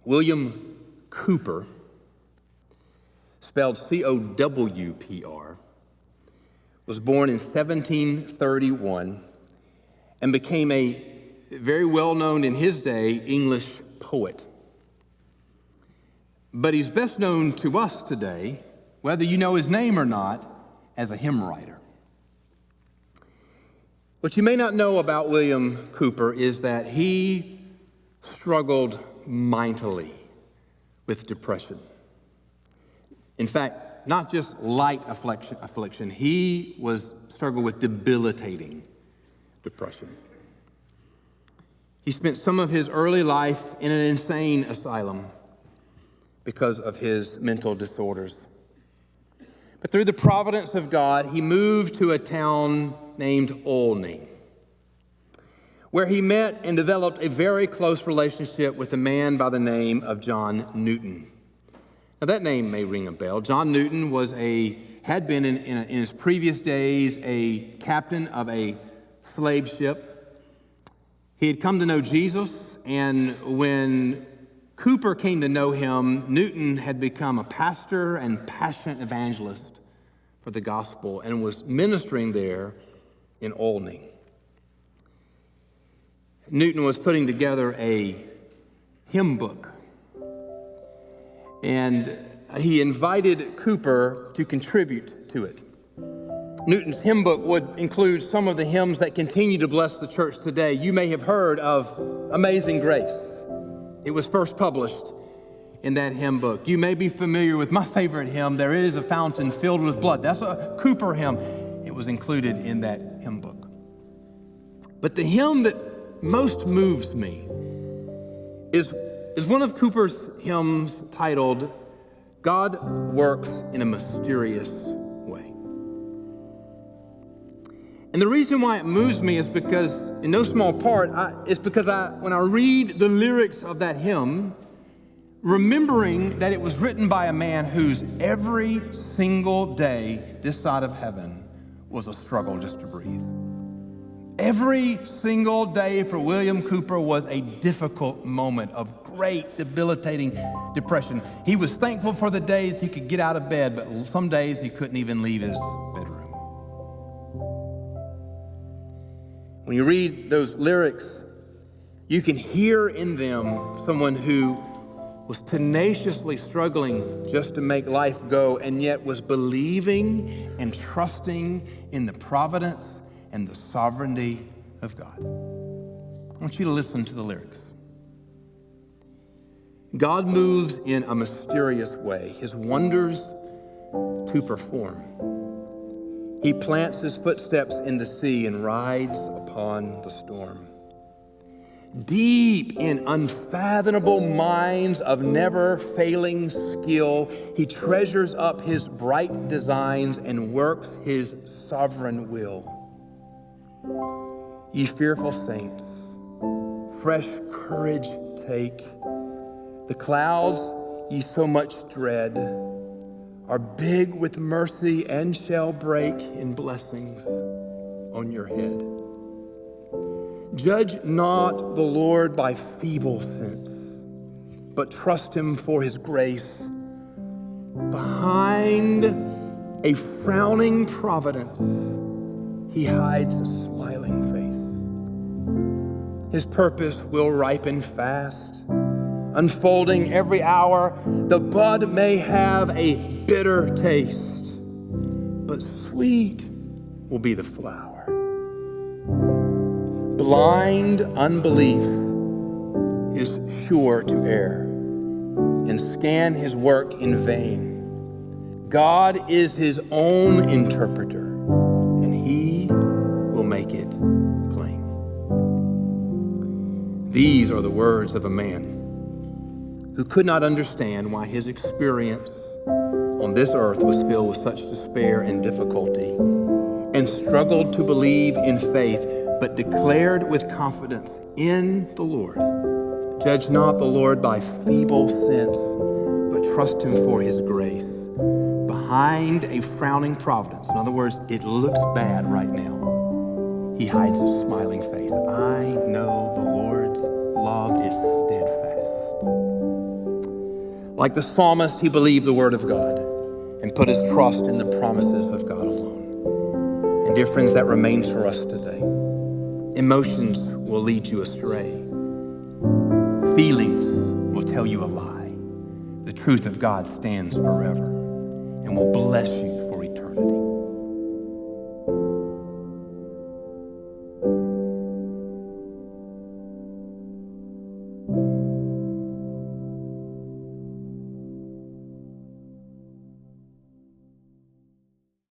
William Cowper, spelled C-O-W-P-R, was born in 1731 and became a very well-known in his day English poet. But he's best known to us today, whether you know his name or not, as a hymn writer. What you may not know about William Cowper is that he struggled mightily with depression. In fact, not just light affliction, he struggled with debilitating depression. He spent some of his early life in an insane asylum because of his mental disorders. But through the providence of God, he moved to a town named Olney, where he met and developed a very close relationship with a man by the name of John Newton. Now that name may ring a bell. John Newton had been in his previous days a captain of a slave ship. He had come to know Jesus, and when Cowper came to know him, Newton had become a pastor and passionate evangelist for the gospel and was ministering there in Olney. Newton was putting together a hymn book, and he invited Cowper to contribute to it. Newton's hymn book would include some of the hymns that continue to bless the church today. You may have heard of Amazing Grace. It was first published in that hymn book. You may be familiar with my favorite hymn, There Is a Fountain Filled with Blood. That's a Cowper hymn. It was included in that hymn book. But the hymn that most moves me is one of Cowper's hymns titled, God Works in a Mysterious Way. And the reason why it moves me is because, in no small part, when I read the lyrics of that hymn, remembering that it was written by a man whose every single day this side of heaven was a struggle just to breathe. Every single day for William Cowper was a difficult moment of great debilitating depression. He was thankful for the days he could get out of bed, but some days he couldn't even leave his bedroom. When you read those lyrics, you can hear in them someone who was tenaciously struggling just to make life go, and yet was believing and trusting in the providence and the sovereignty of God. I want you to listen to the lyrics. God moves in a mysterious way, his wonders to perform. He plants his footsteps in the sea and rides upon the storm. Deep in unfathomable mines of never-failing skill, he treasures up his bright designs and works his sovereign will. Ye fearful saints, fresh courage take. The clouds ye so much dread are big with mercy and shall break in blessings on your head. Judge not the Lord by feeble sense, but trust him for his grace. Behind a frowning providence, he hides a smiling face. His purpose will ripen fast, unfolding every hour. The bud may have a bitter taste, but sweet will be the flower. Blind unbelief is sure to err and scan his work in vain. God is his own interpreter, and he will make it plain. These are the words of a man who could not understand why his experience on this earth was filled with such despair and difficulty, and struggled to believe in faith, but declared with confidence in the Lord, judge not the Lord by feeble sense, but trust him for his grace. Behind a frowning providence, in other words, it looks bad right now, he hides a smiling face. I know the Lord's love is steadfast. Like the psalmist, he believed the word of God and put his trust in the promises of God alone. And dear friends, that remains for us today. Emotions will lead you astray. Feelings will tell you a lie. The truth of God stands forever and will bless you for eternity.